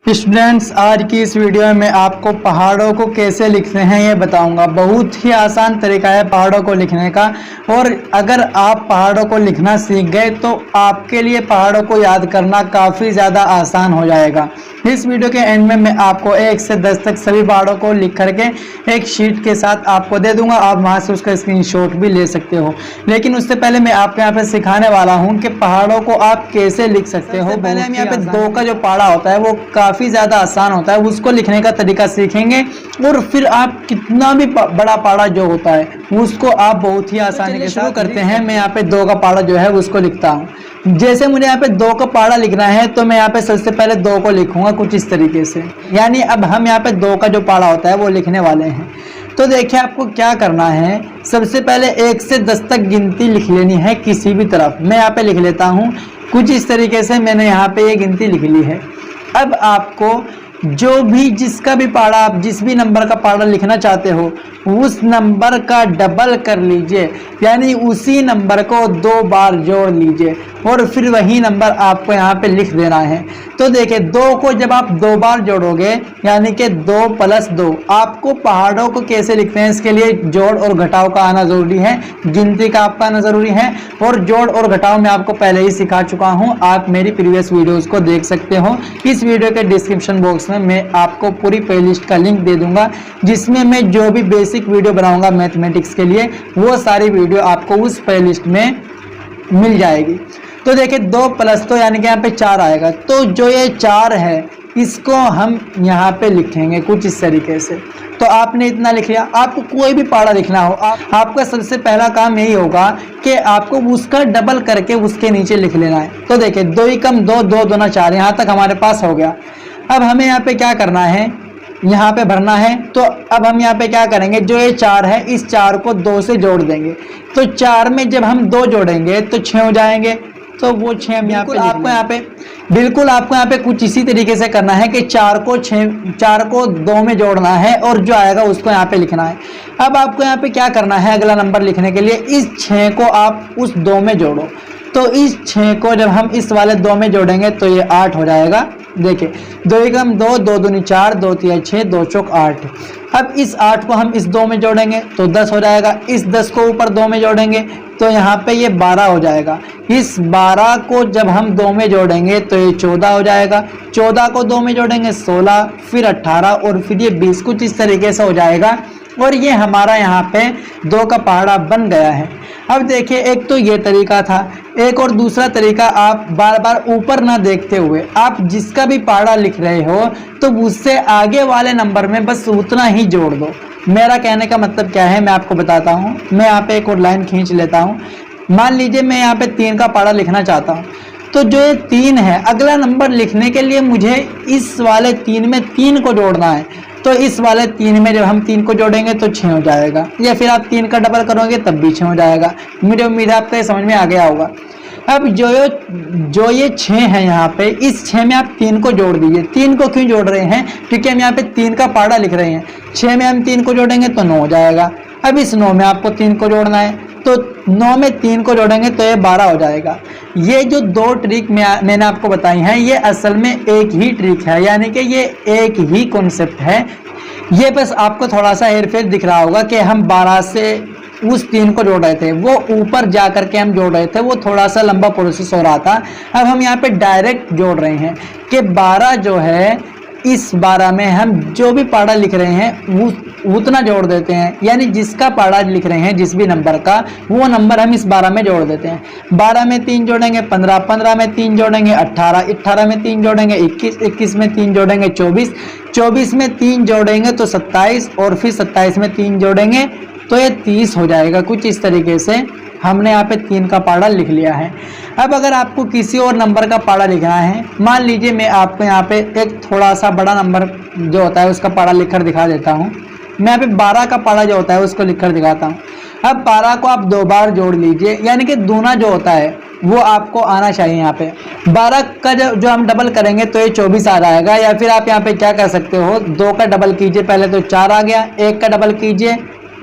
Students, आज की इस वीडियो में आपको पहाड़ों को कैसे लिखते हैं ये बताऊंगा। बहुत ही आसान तरीका है पहाड़ों को लिखने का, और अगर आप पहाड़ों को लिखना सीख गए तो आपके लिए पहाड़ों को याद करना काफ़ी ज़्यादा आसान हो जाएगा। इस वीडियो के एंड में मैं आपको 1 से 10 तक सभी पहाड़ों को लिख करके एक शीट के साथ आपको दे दूंगा। आप वहाँ से उसका स्क्रीनशॉट भी ले सकते हो, लेकिन उससे पहले मैं आपको यहाँ पे सिखाने वाला हूँ कि पहाड़ों को आप कैसे लिख सकते हो। पहले हम यहाँ पे 2 का जो पहाड़ा होता है वो काफ़ी ज़्यादा आसान होता है, उसको लिखने का तरीका सीखेंगे, और फिर आप कितना भी बड़ा पहाड़ा जो होता है उसको आप बहुत ही आसानी के साथ करते हैं। मैं यहाँ पे 2 का पहाड़ा जो है उसको लिखता हूँ। जैसे मुझे यहाँ पे 2 का पहाड़ा लिखना है तो मैं यहाँ पे सबसे पहले 2 को लिखूंगा कुछ इस तरीके से। यानी अब हम यहाँ पे 2 का जो पहाड़ा होता है वो लिखने वाले हैं। तो देखिए आपको क्या करना है, सबसे पहले 1 से 10 तक गिनती लिख लेनी है किसी भी तरफ। मैं यहाँ पे लिख लेता हूँ कुछ इस तरीके से। मैंने यहाँ पे ये गिनती लिख ली है। अब आपको जो भी जिसका भी पहाड़ा, आप जिस भी नंबर का पहाड़ा लिखना चाहते हो उस नंबर का डबल कर लीजिए, यानी उसी नंबर को 2 बार जोड़ लीजिए और फिर वही नंबर आपको यहाँ पे लिख देना है। तो देखिए 2 को जब आप 2 बार जोड़ोगे यानी कि 2 + 2, आपको पहाड़ों को कैसे लिखते हैं इसके लिए जोड़ और घटाव का आना ज़रूरी है, गिनती का आपका आना ज़रूरी है। और जोड़ और घटाव मैं आपको पहले ही सिखा चुका हूँ, आप मेरी प्रीवियस वीडियोस को देख सकते हो। इस वीडियो के डिस्क्रिप्शन बॉक्स में मैं आपको पूरी प्लेलिस्ट का लिंक दे दूंगा, जिसमें मैं जो भी बेसिक वीडियो बनाऊंगा मैथमेटिक्स के लिए वो सारी वीडियो आपको उस प्लेलिस्ट में मिल जाएगी। तो देखिए 2 + 2 यानी कि यहाँ पे 4 आएगा। तो जो ये 4 है इसको हम यहाँ पे लिखेंगे कुछ इस तरीके से। तो आपने इतना लिख लिया। आपको कोई भी पहाड़ा लिखना हो, आपका सबसे पहला काम यही होगा कि आपको उसका डबल करके उसके नीचे लिख लेना है। तो देखिए 2 × 2 2 दूना 4, यहाँ तक हमारे पास हो गया। अब हमें यहाँ पे क्या करना है, यहाँ पे भरना है। तो अब हम यहाँ पे क्या करेंगे, जो ये 4 है इस 4 को 2 से जोड़ देंगे। तो 4 में जब हम 2 जोड़ेंगे तो 6 हो जाएंगे। तो वो 6 हम यहाँ पे आपको यहाँ पे कुछ इसी तरीके से करना है कि 4 को 2 में जोड़ना है और जो आएगा उसको यहाँ पे लिखना है। अब आपको यहाँ पे क्या करना है, अगला नंबर लिखने के लिए इस 6 को आप उस 2 में जोड़ो। तो इस 6 को जब हम इस वाले 2 में जोड़ेंगे तो ये 8 हो जाएगा। देखिए 2 × 2 2 दूनी 4 2 × 6 2 × 8। अब इस 8 को हम इस 2 में जोड़ेंगे तो 10 हो जाएगा। इस 10 को ऊपर 2 में जोड़ेंगे तो यहाँ पे ये 12 हो जाएगा। इस 12 को जब हम 2 में जोड़ेंगे तो ये 14 हो जाएगा। 14 को 2 में जोड़ेंगे 16, फिर 18 और फिर ये 20, कुछ इस तरीके से हो जाएगा। और ये हमारा यहाँ पे 2 का पहाड़ा बन गया है। अब देखिए एक तो ये तरीका था, एक और दूसरा तरीका, आप बार बार ऊपर ना देखते हुए आप जिसका भी पहाड़ा लिख रहे हो तो उससे आगे वाले नंबर में बस उतना ही जोड़ दो। मेरा कहने का मतलब क्या है मैं आपको बताता हूँ। मैं यहाँ पे एक और लाइन खींच लेता हूँ। मान लीजिए मैं यहाँ पे 3 का पहाड़ा लिखना चाहता हूँ, तो जो ये 3 है अगला नंबर लिखने के लिए मुझे इस वाले 3 में 3 को जोड़ना है। तो इस वाले 3 में जब हम 3 को जोड़ेंगे तो 6 हो जाएगा, या फिर आप 3 का डबल करोगे तब भी 6 हो जाएगा। मुझे उम्मीद है आपको ये समझ में आ गया होगा। अब जो ये 6 है यहाँ पे, इस 6 में आप 3 को जोड़ दीजिए। 3 को क्यों जोड़ रहे हैं, क्योंकि हम यहाँ पे 3 का पहाड़ा लिख रहे हैं। 6 में हम 3 को जोड़ेंगे तो 9 हो जाएगा। अब इस 9 में आपको 3 को जोड़ना है, तो 9 में 3 को जोड़ेंगे तो ये 12 हो जाएगा। ये जो 2 ट्रिक मैंने आपको बताई हैं ये असल में एक ही ट्रिक है, यानी कि ये एक ही कॉन्सेप्ट है। ये बस आपको थोड़ा सा हेरफेर दिख रहा होगा कि हम 12 से उस 3 को जोड़ रहे थे, वो ऊपर जा करके हम जोड़ रहे थे, वो थोड़ा सा लंबा प्रोसेस हो रहा था। अब हम यहाँ पे डायरेक्ट जोड़ रहे हैं कि 12 जो है इस 12 में हम जो भी पहाड़ा लिख रहे हैं वो उतना जोड़ देते हैं, यानी जिसका पहाड़ा लिख रहे हैं जिस भी नंबर का वो नंबर हम इस 12 में जोड़ देते हैं। 12 में 3 जोड़ेंगे 15, 15 में 3 जोड़ेंगे 18, 18 में 3 जोड़ेंगे 21, 21 में 3 जोड़ेंगे 24, 24 में 3 जोड़ेंगे तो 27, और फिर 27 में 3 जोड़ेंगे तो ये 30 हो जाएगा। कुछ इस तरीके से हमने यहाँ पे 3 का पहाड़ा लिख लिया है। अब अगर आपको किसी और नंबर का पहाड़ा लिखना है, मान लीजिए मैं आपको यहाँ पे एक थोड़ा सा बड़ा नंबर जो होता है उसका पहाड़ा लिखकर दिखा देता हूँ। मैं यहाँ पे 12 का पहाड़ा जो होता है उसको लिखकर दिखाता हूँ। अब 12 को आप 2 बार जोड़ लीजिए, यानी कि दूना जो होता है वो आपको आना चाहिए। यहाँ पे 12 का जो हम डबल करेंगे तो ये 24 आ जाएगा। या फिर आप यहाँ पे क्या कर सकते हो, 2 का डबल कीजिए, पहले तो 4 आ गया, 1 का डबल कीजिए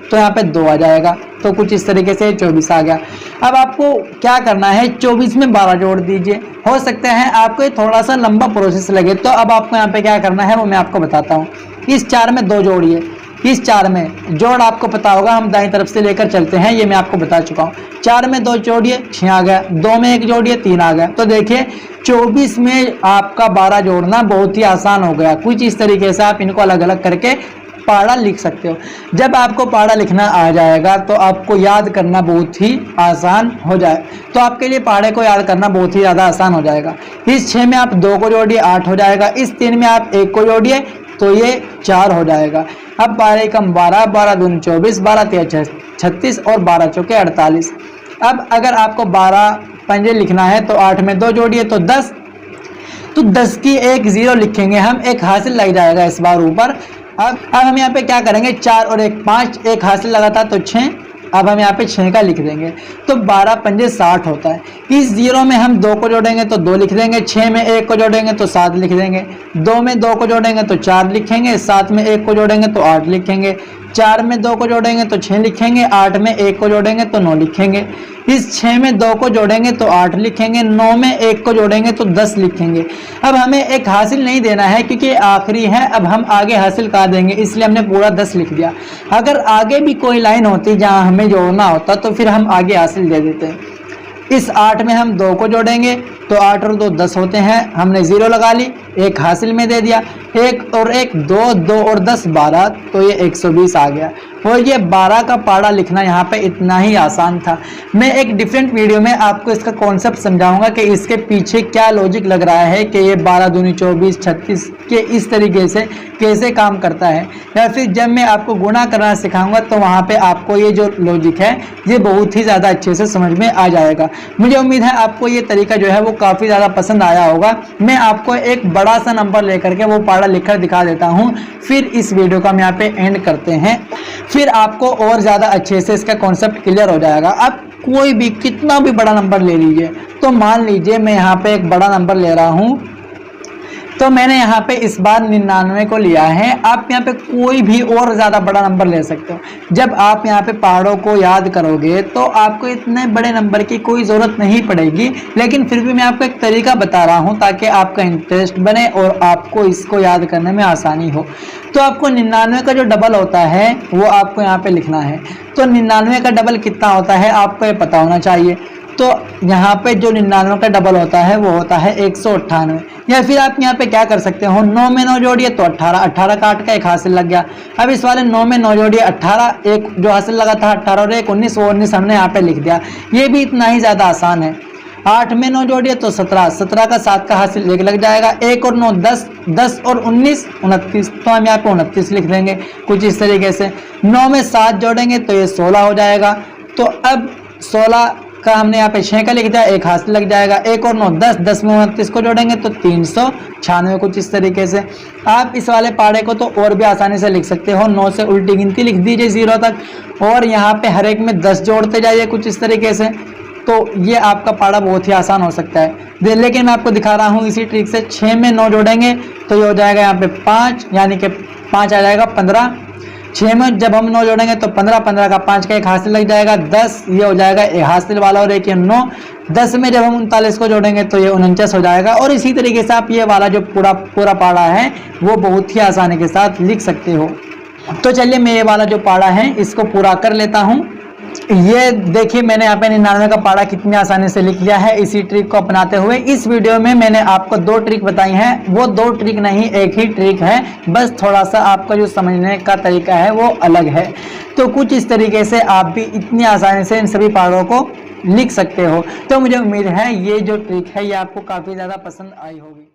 तो यहाँ पे 2 आ जाएगा। तो कुछ इस तरीके से 24 आ गया। अब आपको क्या करना है, 24 में 12 जोड़ दीजिए। हो सकता है आपको ये थोड़ा सा लंबा प्रोसेस लगे, तो अब आपको यहाँ पे क्या करना है वो मैं आपको बताता हूँ। इस 4 में 2 जोड़िए, इस 4 में जोड़ आपको पता होगा, हम दाईं तरफ से लेकर चलते हैं, ये मैं आपको बता चुका हूँ। 4 में 2 जोड़िए 6 आ गया, 2 में 1 जोड़िए 3 आ गया। तो देखिए 24 में आपका 12 जोड़ना बहुत ही आसान हो गया। कुछ इस तरीके से आप इनको अलग अलग करके पहाड़ा लिख सकते हो। जब आपको पहाड़ा लिखना आ जाएगा तो आपको याद करना बहुत ही आसान हो जाए, तो आपके लिए पहाड़े को याद करना बहुत ही ज़्यादा आसान हो जाएगा। इस 6 में आप 2 को जोड़िए 8 हो जाएगा, इस 3 में आप 1 को जोड़िए तो ये 4 हो जाएगा। अब 12 कम 12, 12 दूनी 24, 12 तेरह 36 और 12 चौके 48। अब अगर आपको 12 पंजे लिखना है तो 8 में 2 जोड़िए तो 10, तो 10 की एक 0 लिखेंगे हम, एक हासिल लग जाएगा इस बार ऊपर। अब हम यहाँ पे क्या करेंगे, 4 और 1 5, एक हासिल लगा था तो 6। अब हम यहाँ पे 6 का लिख देंगे, तो 12 पंजे 60 होता है। इस 0 में हम 2 को जोड़ेंगे तो 2 लिख देंगे, 6 में 1 को जोड़ेंगे तो 7 लिख देंगे, 2 में 2 को जोड़ेंगे तो 4 लिखेंगे, 7 में 1 को जोड़ेंगे तो 8 लिखेंगे, 4 में 2 को जोड़ेंगे तो 6 लिखेंगे, 8 में 1 को जोड़ेंगे तो 9 लिखेंगे, इस 6 में 2 को जोड़ेंगे तो 8 लिखेंगे, 9 में 1 को जोड़ेंगे तो 10 लिखेंगे। अब हमें एक हासिल नहीं देना है क्योंकि आखिरी है, अब हम आगे हासिल कर देंगे, इसलिए हमने पूरा 10 लिख दिया। अगर आगे भी कोई लाइन होती जहां हमें जोड़ना होता तो फिर हम आगे हासिल दे देते हैं। इस 8 में हम 2 को जोड़ेंगे तो 8 और 2 10 होते हैं, हमने 0 लगा ली, एक हासिल में दे दिया, 1 और 1 2, 2 और 10 12, तो ये 120 आ गया। और ये 12 का पहाड़ा लिखना यहाँ पे इतना ही आसान था। मैं एक डिफरेंट वीडियो में आपको इसका कॉन्सेप्ट समझाऊंगा कि इसके पीछे क्या लॉजिक लग रहा है कि ये 12 दूनी 24 36 के इस तरीके से कैसे काम करता है, या फिर जब मैं आपको गुणा करना सिखाऊंगा तो वहाँ पे आपको ये जो लॉजिक है ये बहुत ही ज़्यादा अच्छे से समझ में आ जाएगा। मुझे उम्मीद है आपको ये तरीका जो है वो काफ़ी ज़्यादा पसंद आया होगा। मैं आपको एक बड़ा सा नंबर लेकर के वो पहाड़ा लिखकर दिखा देता हूँ, फिर इस वीडियो का हम यहाँ पे एंड करते हैं, फिर आपको और ज़्यादा अच्छे से इसका कॉन्सेप्ट क्लियर हो जाएगा। अब कोई भी कितना भी बड़ा नंबर ले लीजिए, तो मान लीजिए मैं यहाँ पे एक बड़ा नंबर ले रहा हूँ, तो मैंने यहाँ पे इस बार 99 को लिया है। आप यहाँ पे कोई भी और ज़्यादा बड़ा नंबर ले सकते हो। जब आप यहाँ पे पहाड़ों को याद करोगे तो आपको इतने बड़े नंबर की कोई ज़रूरत नहीं पड़ेगी, लेकिन फिर भी मैं आपको एक तरीका बता रहा हूँ ताकि आपका इंटरेस्ट बने और आपको इसको याद करने में आसानी हो। तो आपको 99 का जो डबल होता है वो आपको यहाँ पे लिखना है। तो 99 का डबल कितना होता है आपको ये पता होना चाहिए। तो यहाँ पे जो 99 का डबल होता है वो होता है 198। या फिर आप यहाँ पे क्या कर सकते हो, 9 में 9 जोड़िए तो 18, 18 का 8 का एक हासिल लग गया। अब इस वाले 9 में 9 जोड़िए 18, एक जो हासिल लगा था 18 और 1 19, वो 19 हमने यहाँ पे लिख दिया। ये भी इतना ही ज़्यादा आसान है। 8 में 9 जोड़िए तो 17, 17 का 7 का हासिल 1 लग जाएगा, 1 और 9 10, 10 और 19 29, तो हम यहाँ पे 29 लिख देंगे कुछ इस तरीके से। 9 में 7 जोड़ेंगे तो ये 16 हो जाएगा। तो अब 16 का हमने यहाँ पे 6 का लिख दिया, एक हासिल लग जाएगा, 1 और 9 10, 10 में 29 को जोड़ेंगे तो 396 कुछ इस तरीके से। आप इस वाले पहाड़े को तो और भी आसानी से लिख सकते हो, 9 से उल्टी गिनती लिख दीजिए 0 तक, और यहाँ पे हर एक में 10 जोड़ते जाइए कुछ इस तरीके से। तो ये आपका पहाड़ा बहुत ही आसान हो सकता है। लेकिन मैं आपको दिखा रहा हूँ इसी ट्रिक से। 6 में 9 जोड़ेंगे तो ये हो जाएगा यहाँ पे 5, यानी कि 5 आ जाएगा 15। 6 में जब हम 9 जोड़ेंगे तो 15, 15 का 5 का एक हासिल लग जाएगा, 10 ये हो जाएगा एक हासिल वाला और एक ये 9। 10 में जब हम 39 को जोड़ेंगे तो ये 49 हो जाएगा। और इसी तरीके से आप ये वाला जो पूरा पहाड़ा है वो बहुत ही आसानी के साथ लिख सकते हो। तो चलिए मैं ये वाला जो पहाड़ा है इसको पूरा कर लेता हूँ। ये देखिए मैंने यहाँ पे 99 का पहाड़ा कितनी आसानी से लिख लिया है इसी ट्रिक को अपनाते हुए। इस वीडियो में मैंने आपको 2 ट्रिक बताई हैं, वो 2 ट्रिक नहीं एक ही ट्रिक है, बस थोड़ा सा आपका जो समझने का तरीका है वो अलग है। तो कुछ इस तरीके से आप भी इतनी आसानी से इन सभी पहाड़ों को लिख सकते हो। तो मुझे उम्मीद है ये जो ट्रिक है ये आपको काफ़ी ज़्यादा पसंद आई होगी।